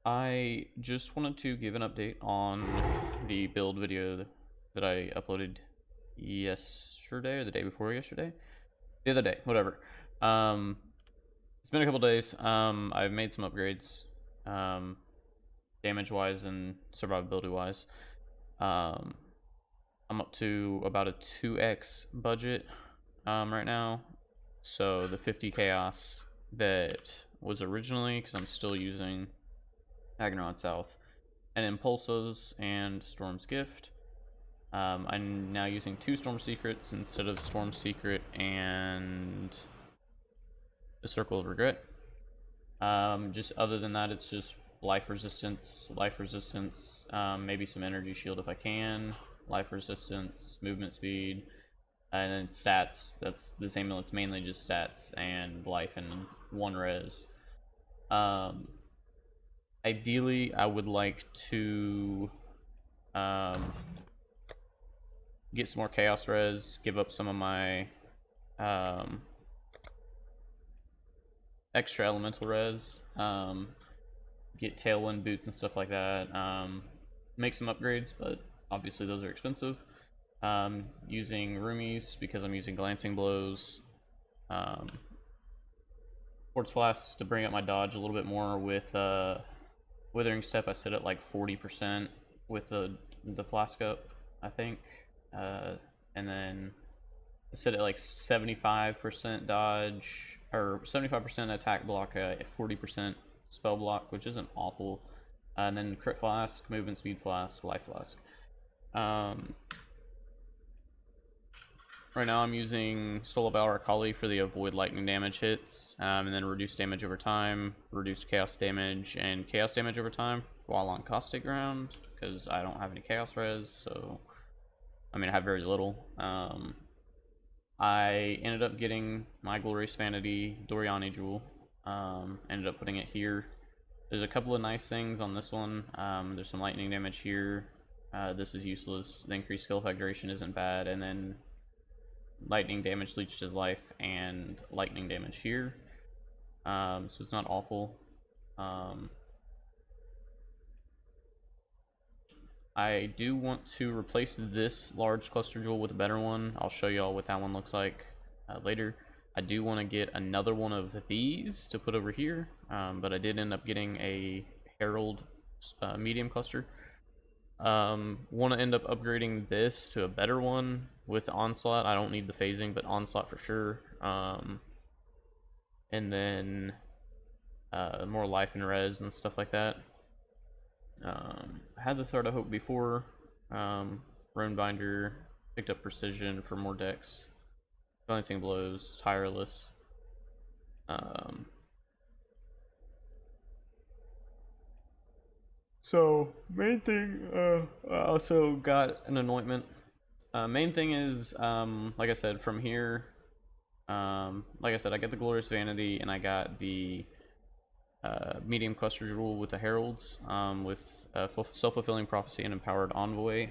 I just wanted to give an update on the build video that I uploaded yesterday or the day before yesterday. The other day, whatever. It's been a couple days. I've made some upgrades, damage-wise and survivability-wise. I'm up to about a 2x budget right now. So the 50 chaos that was originally, because I'm still using Agharon South, and Impulsos and Storm's Gift. I'm now using 2 Storm Secrets instead of Storm Secret and the Circle of Regret. Just other than that, it's just life resistance, maybe some energy shield if I can, life resistance, movement speed, and then stats. That's the same. It's mainly just stats and life and 1 res. Ideally, I would like to get some more chaos res, give up some of my extra elemental res, get Tailwind boots and stuff like that, make some upgrades, but obviously those are expensive. Using roomies because I'm using glancing blows, quartz flasks to bring up my dodge a little bit more. With withering step I set at like 40% with the flask up, I think, and then I set it like 75% dodge or 75% attack block, 40% spell block, which isn't awful. And then crit flask, movement speed flask, life flask. Right now I'm using Soul of Kali for the avoid lightning damage hits, and then reduce damage over time, reduce chaos damage, and chaos damage over time while on caustic ground, because I don't have any chaos res, so I mean I have very little. I ended up getting my Glorious Vanity Doriani Jewel, ended up putting it here. There's a couple of nice things on this one. There's some lightning damage here. This is useless. The increased skill effect duration isn't bad, and then lightning damage leeches his life and lightning damage here. So it's not awful. I do want to replace this large cluster jewel with a better one. I'll show y'all what that one looks like later. I do want to get another one of these to put over here, but I did end up getting a Herald medium cluster. Want to end up upgrading this to a better one with Onslaught. I don't need the phasing, but Onslaught for sure. And then more life and res and stuff like that. I had the Thread of Hope before. Runebinder, picked up Precision for more decks. Balancing Blows, Tireless. So main thing, I also got an anointment. Main thing is, like I said, from here, like I said, I got the Glorious Vanity and I got the medium cluster jewel with the heralds, with self-fulfilling prophecy and empowered envoy.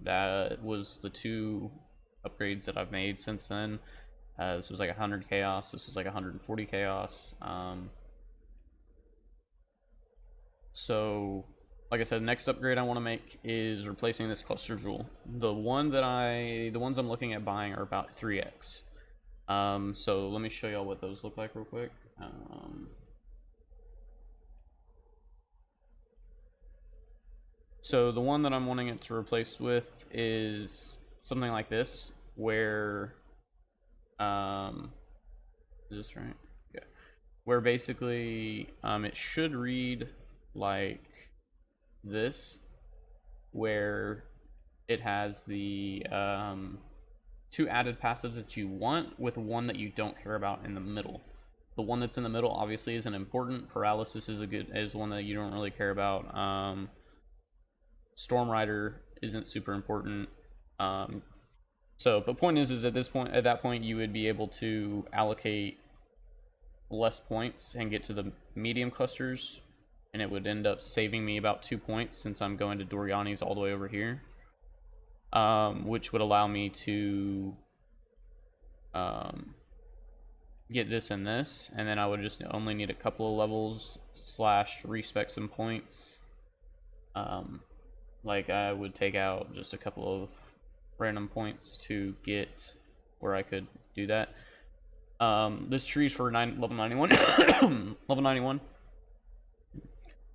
That was the 2 upgrades that I've made since then. This was like 100 chaos, this was like 140 chaos. So like I said, next upgrade I want to make is replacing this cluster jewel. The ones I'm looking at buying are about 3x. So let me show y'all what those look like real quick. So the one that I'm wanting it to replace with is something like this, where is this right? Yeah. Where basically it should read like this, where it has the 2 added passives that you want with one that you don't care about in the middle. The one that's in the middle obviously isn't important. Paralysis is one that you don't really care about. Storm Rider isn't super important. So the point is at that point you would be able to allocate less points and get to the medium clusters, and it would end up saving me about 2 points since I'm going to Doriani's all the way over here, which would allow me to get this and this, and then I would just only need a couple of levels / respec some points. Like I would take out just a couple of random points to get where I could do that. This tree is for level 91. Level 91.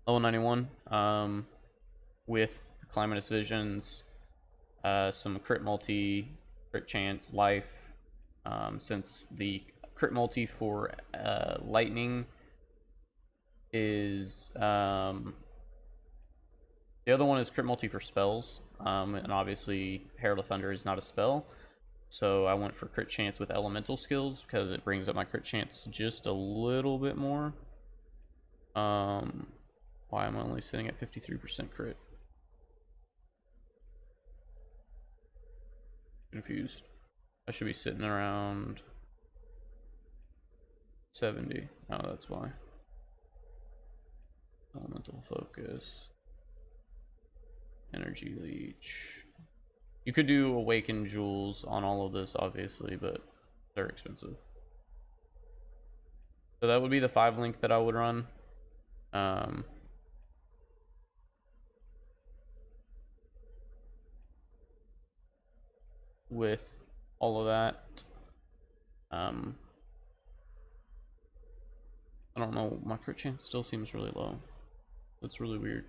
Level 91. With Calamitous Visions, some crit multi, crit chance, life. Since the crit multi for lightning is the other one is crit multi for spells, and obviously Herald of Thunder is not a spell, so I went for crit chance with elemental skills because it brings up my crit chance just a little bit more. Why am I only sitting at 53% crit? Confused. I should be sitting around 70. Oh, that's why. Elemental focus. Energy leech. You could do awaken jewels on all of this, obviously, but they're expensive. So that would be the 5 link that I would run. With all of that, I don't know, my crit chance still seems really low. That's really weird.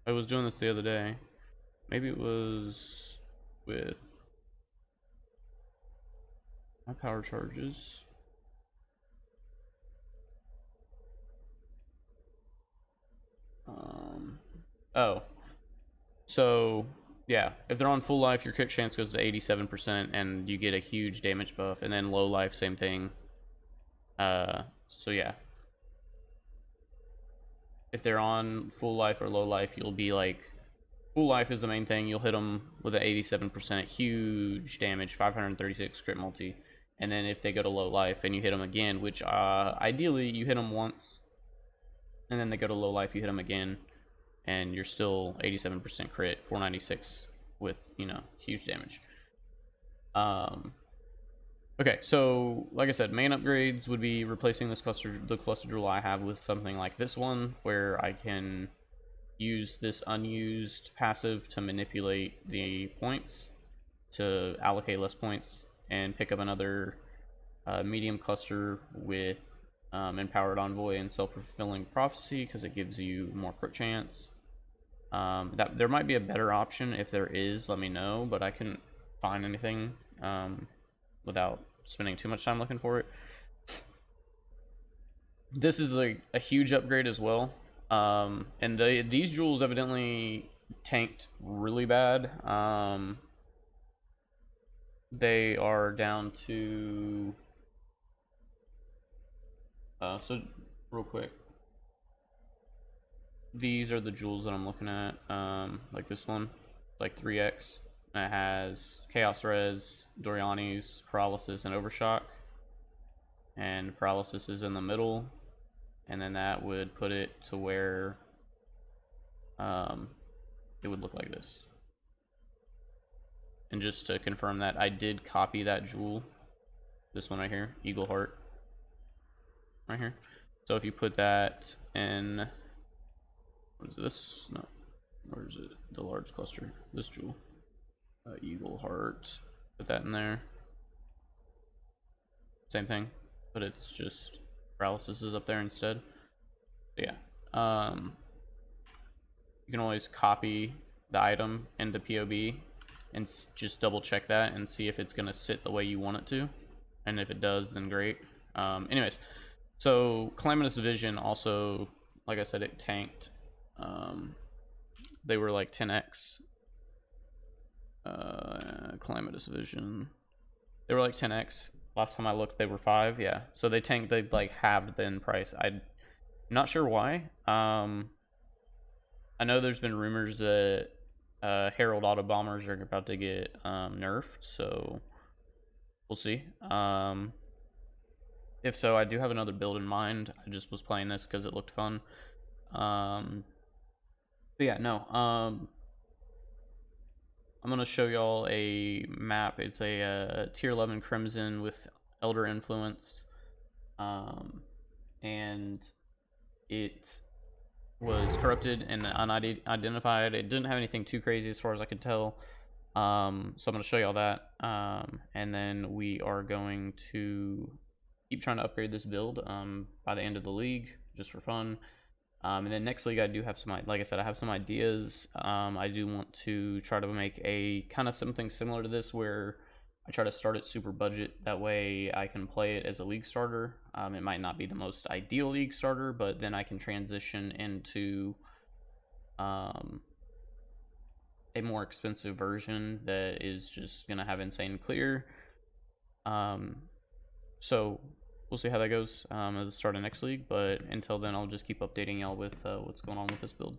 I was doing this the other day. Maybe it was with my power charges. Oh. So, yeah, if they're on full life, your crit chance goes to 87%, and you get a huge damage buff. And then low life, same thing. So yeah. If they're on full life or low life, you'll be like... Full life is the main thing. You'll hit them with an 87% huge damage, 536 crit multi. And then if they go to low life and you hit them again, which ideally you hit them once, and then they go to low life, you hit them again, and you're still 87% crit, 496 with, you know, huge damage. Okay, so like I said, main upgrades would be replacing the cluster jewel I have with something like this one, where I can use this unused passive to manipulate the points to allocate less points, and pick up another medium cluster with Empowered Envoy and Self-Fulfilling Prophecy because it gives you more crit chance. That there might be a better option. If there is, let me know, but I couldn't find anything without spending too much time looking for it. This is a huge upgrade as well. And these jewels evidently tanked really bad. They are down to... so, real quick. These are the jewels that I'm looking at. Like this one. It's like 3x. And it has Chaos Res, Doriani's, Paralysis, and Overshock. And Paralysis is in the middle. And then that would put it to where it would look like this. And just to confirm that, I did copy that jewel. This one right here, Eagle Heart. Right here. So if you put that in... What is this? No. Where is it? The large cluster. This jewel. Eagle Heart. Put that in there. Same thing. But it's just... Paralysis is up there instead. So yeah. You can always copy the item into POB and just double check that and see if it's going to sit the way you want it to. And if it does, then great. Anyways, so Calamitous Vision also, like I said, it tanked. They were like 10x. Calamitous Vision. They were like 10x. Last time I looked, they were 5. Yeah. So they tanked. They like halved the in price. I'm not sure why. I know there's been rumors that Herald Auto Bombers are about to get nerfed, so we'll see. If so, I do have another build in mind. I just was playing this because it looked fun. But yeah, no. I'm gonna show y'all a map. It's a tier 11 Crimson with Elder Influence. and it was corrupted and unidentified. It didn't have anything too crazy as far as I could tell. So I'm going to show you all that, and then we are going to keep trying to upgrade this build by the end of the league, just for fun. And then next league, I do have some, like I said, I have some ideas. I do want to try to make a kind of something similar to this where I try to start it super budget. That way I can play it as a league starter. It might not be the most ideal league starter, but then I can transition into a more expensive version that is just going to have insane clear. So we'll see how that goes at the start of next league. But until then, I'll just keep updating y'all with what's going on with this build.